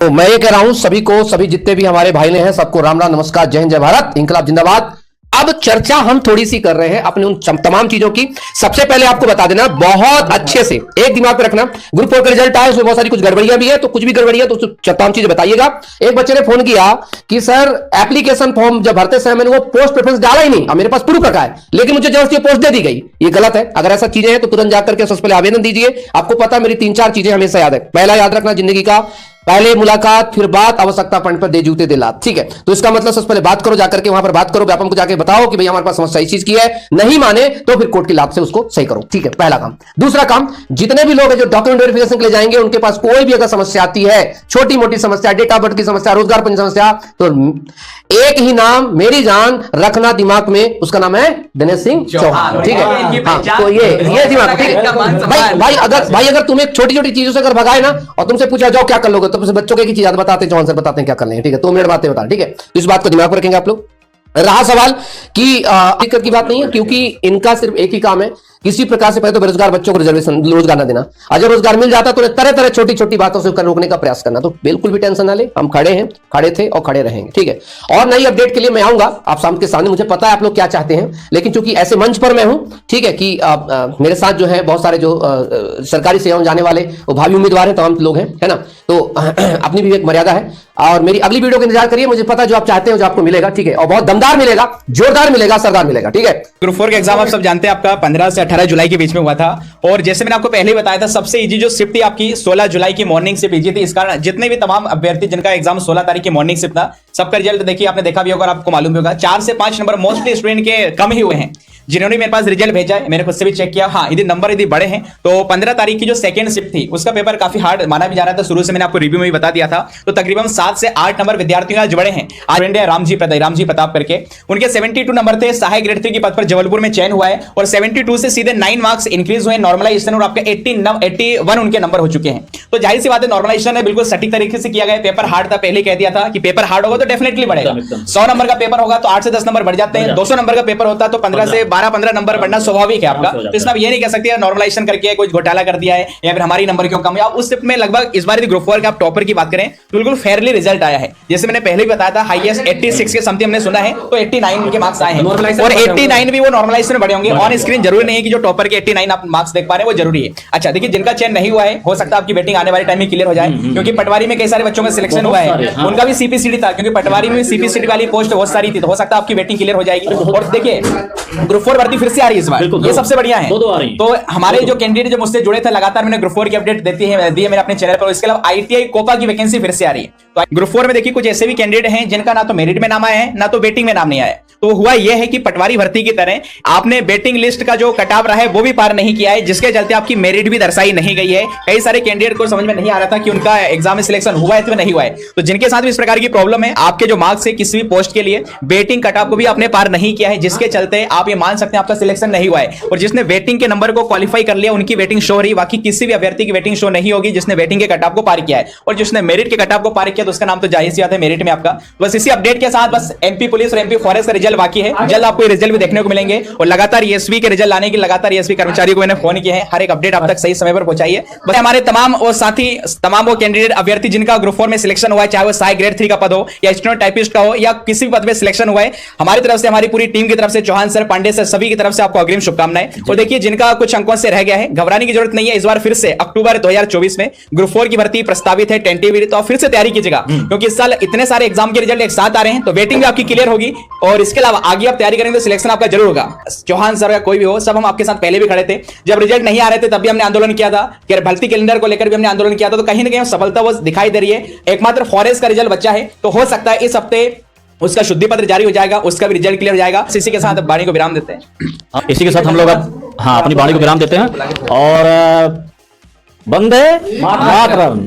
तो मैं ये कह रहा हूं सभी को, सभी जितने भी हमारे भाई हैं सबको राम राम, नमस्कार, जय हिंद, जय भारत, इंकलाब जिंदाबाद। अब चर्चा हम थोड़ी सी कर रहे हैं अपने उन तमाम चीजों की। सबसे पहले आपको बता देना बहुत अच्छे से, एक दिमाग पे रखना, ग्रुप 4 का रिजल्ट आया, उसमें बहुत सारी कुछ गड़बड़ियां भी है, तो कुछ भी गड़बड़ियां तो तमाम चीजें बताइएगा। एक बच्चे ने फोन किया कि सर एप्लीकेशन फॉर्म जब भरते समय मैंने वो पोस्ट प्रेफरेंस डाला ही नहीं, अब मेरे पास प्रूफ रखा है, लेकिन मुझे जबरदस्ती पोस्ट दे दी गई। ये गलत है। अगर ऐसा चीजें हैं तो तुरंत जाकर के सबसे पहले आवेदन दीजिए। आपको पता है मेरी 3-4 चीजें हमेशा याद है। पहला याद रखना जिंदगी का, पहले मुलाकात फिर बात, आवश्यकता पड़ने पर दे जूते दे लात। ठीक है, तो इसका मतलब सबसे पहले बात करो, जाकर के वहां पर बात करो, व्यापम को जाकर बताओ कि भाई हमारे पास समस्या इस चीज की है, नहीं माने तो फिर कोर्ट की लाभ से उसको सही करो। ठीक है, पहला काम। दूसरा काम, जितने भी लोग हैं जो डॉक्यूमेंट वेरिफिकेशन के लिए जाएंगे, उनके पास कोई भी अगर समस्या आती है, छोटी मोटी समस्या, डेट ऑफ बर्थ की समस्या, रोजगार पंजीयन समस्या, तो एक ही नाम मेरी जान रखना दिमाग में, उसका नाम है दिनेश सिंह चौहान। ठीक है, तो ये दिमाग, ठीक है भाई अगर तुम एक छोटी छोटी चीजों से अगर भगाए ना और तुमसे पूछा जाओ क्या कर लोगे, तो बच्चों को एक ही चीज बताते हैं, चौहान सर बताते हैं क्या कर लेंगे। ठीक है, 2 मिनट बातें बता। ठीक है, तो इस बात को दिमाग में रखेंगे आप लोग। रहा सवाल कि दिक्कत की बात नहीं है, क्योंकि इनका सिर्फ एक ही काम है, किसी प्रकार से पहले तो बेरोजगार बच्चों को रिजर्वेशन रोजगार ना देना, अगर रोजगार मिल जाता तो तरह तरह छोटी छोटी बातों से रोकने का प्रयास करना। तो बिल्कुल भी टेंशन ना ले, हम खड़े हैं, खड़े थे और खड़े रहेंगे। ठीक है, और नई अपडेट के लिए मैं आऊंगा आप सामने के सामने। मुझे पता है आप लोग क्या चाहते हैं, लेकिन चूंकि ऐसे मंच पर मैं हूं, ठीक है, कि मेरे साथ जो है बहुत सारे जो सरकारी सेवाओं जाने वाले वो भावी उम्मीदवार हैं, तमाम लोग हैं, है ना, तो अपनी भी एक मर्यादा है। और मेरी अगली वीडियो का इंतजार करिए, मुझे पता जो आप चाहते हो जो आपको मिलेगा। ठीक है, और बहुत दमदार मिलेगा, जोरदार मिलेगा, सरदार मिलेगा। ठीक है, ग्रुप 4 का एग्जाम आप सब जानते हैं आपका 15 से 18 जुलाई के बीच में हुआ था, और जैसे मैंने आपको पहले ही बताया था, सबसे इजी जो शिफ्ट थी आपकी 16 जुलाई की मॉर्निंग शिफ्ट इजी थी। इस कारण जितने भी तमाम अभ्यर्थी जिनका एग्जाम 16 तारीख की मॉर्निंग शिफ्ट था, सबका रिजल्ट देखिए, आपने देखा भी होगा और आपको मालूम भी होगा, 4 से 5 नंबर मोस्टली स्टूडेंट के कम ही हुए हैं। जिन्होंने मेरे पास रिजल्ट भेजा है, मैंने खुद से भी चेक किया, हाँ यदि नंबर यदि बड़े हैं तो 15 तारीख की जो सेकंड शिफ्ट थी उसका पेपर काफी हार्ड माना भी जा रहा था। शुरू से मैंने आपको रिव्यू में भी बता दिया था। तो तकरीबन 7 से 8 नंबर विद्यार्थियों आज बड़े हैं। आज रामजी प्रताप करके उनके 72 नंबर थे, सहायक ग्रेड 3 की पद पर जबलपुर में चयन हुआ है, और 72 से सीधे 9 मार्क्स इंक्रीज हुए नॉर्मलाइजेशन, और आपके 81 उनके नंबर हो चुके हैं। तो जाहिर सी बात है नॉर्मलाइजेशन है बिल्कुल सटीक तरीके से किया गया। पेपर हार्ड था, पहले कह दिया था कि पेपर हार्ड होगा तो डेफिनेटली बढ़ेगा। 100 नंबर का पेपर होगा तो 8 से 10 नंबर बढ़ जाते हैं। 200 नंबर का पेपर होता है तो 15 से 12-15 नंबर बढ़ना स्वाभाविक है आपका। तो इसमें ये नहीं कह सकते नॉर्मलाइजेशन करके कोई घोटाला कर दिया है या फिर हमारी नंबर क्यों कम है। उस शिफ्ट में लगभग इस बार ग्रुप 4 के आप टॉपर की बात करें तो बिल्कुल फेयरली रिजल्ट आया है। जैसे मैंने पहले भी बताया था, हाईएस्ट 86 के समथिंग हमने सुना है, तो 89 के मार्क्स आए हैं, और 89 भी वो नॉर्मलाइजेशन में बढ़े होंगे। ऑन स्क्रीन जरूरी नहीं है कि जो टॉपर के 89 आप मार्क्स देख पा रहे हैं वो जरूरी है। अच्छा देखिए, जिनका चयन नहीं हुआ है, हो सकता है आपकी वेटिंग आने वाले टाइम में क्लियर हो जाए, क्योंकि पटवारी में कई सारे बच्चों का सिलेक्शन हुआ है, उनका भी सीपीसीडी था, क्योंकि पटवारी में सीपीसीडी वाली पोस्ट बहुत सारी थी, तो हो सकता है आपकी वेटिंग क्लियर हो जाएगी। और देखिए ग्रुप 4 भर्ती फिर से आ रही है इस बार, ये सबसे बढ़िया है। तो हमारे जो कैंडिडेट जो मुझसे जुड़े थे, लगातार मैंने ग्रुप 4 की अपडेट दी है मेरे अपने चैनल पर। इसके अलावा आईटीआई कोपा की वैकेंसी फिर से आ रही है। तो ग्रुप 4 में देखिए कुछ ऐसे भी कैंडिडेट हैं जिनका ना तो मेरिट में नाम आया है, ना तो वेटिंग में नाम नहीं आया है। तो हुआ यह है कि पटवारी भर्ती की तरह आपने वेटिंग लिस्ट का जो कटाव रहा है वो भी पार नहीं किया है, जिसके चलते आपकी मेरिट भी दर्शाई नहीं गई है। कई सारे कैंडिडेट को समझ में नहीं आ रहा था कि उनका एग्जाम में सिलेक्शन हुआ है तो नहीं हुआ है। तो जिनके साथ भी इस प्रकार की प्रॉब्लम है, आपके जो मार्क्स है किसी भी पोस्ट के लिए वेटिंग कटाव को भी आपने पार नहीं किया है, जिसके चलते आप ये मान सकते हैं आपका सिलेक्शन नहीं हुआ है। और जिसने वेटिंग के नंबर को क्वालिफाई कर लिया उनकी वेटिंग शो हो रही, बाकी किसी भी अभ्यर्थी की वेटिंग शो नहीं होगी जिसने वेटिंग के कटाव को पार किया है। और जिसने मेरिट के कटाव को पार किया तो उसका नाम तो जाहिर सी बात है मेरिट में आपका। बस इसी अपडेट के साथ बस एमपी पुलिस और एमपी फॉरेस्ट का रिजल्ट बाकी है, जल्द आपको रिजल्ट भी देखने को मिलेंगे। और लगातार एसपी के रिजल्ट लाने की लगातार एसपी कर्मचारियों को मैंने फोन किया है, हर एक अपडेट आप तक सही समय पर पहुंचाइए। बस हमारे तमाम और साथी तमाम वो कैंडिडेट अभ्यर्थी जिनका ग्रुप 4 में सिलेक्शन हुआ है, चाहे वो सहायक ग्रेड 3 का पद हो या स्टेनोटाइपिस्ट का हो या किसी भी पद में सिलेक्शन हुआ है, हमारी तरफ से, हमारी पूरी टीम की तरफ से, चौहान सर, पांडे सर, सभी की तरफ से आपको अग्रिम शुभकामनाएं। और देखिए जिनका कुछ अंकों से रह गया है, घबराने की जरूरत नहीं है। इस बार फिर से अक्टूबर 2024 में ग्रुप 4 की भर्ती प्रस्तावित है टेंटेटिवली, तो आप फिर से तैयारी कीजिएगा, क्योंकि इस साल इतने सारे एग्जाम के रिजल्ट एक साथ आ रहे हैं, तो वेटिंग भी आपकी क्लियर होगी। और इसके अलावा आगे आप तैयारी करेंगे तो सिलेक्शन आपका जरूर होगा। चौहान सर या कोई भी हो, सब हम आपके साथ पहले भी खड़े थे। जब रिजल्ट नहीं आ रहे थे तब भी हमने आंदोलन किया था, भर्ती कैलेंडर को लेकर भी हमने आंदोलन किया था। तो कहीं ना कहीं सफलता वो दिखाई दे रही है। एकमात्र फॉरेस्ट का रिजल्ट बचा है, तो हो सकता है इस हफ्ते उसका शुद्धि पत्र जारी हो जाएगा, उसका भी रिजल्ट क्लियर हो जाएगा। इसी के साथ वाणी को विराम देते हैं। इसी के साथ हम लोग अब अपनी वाणी को विराम देते हैं और वंदे मातरम।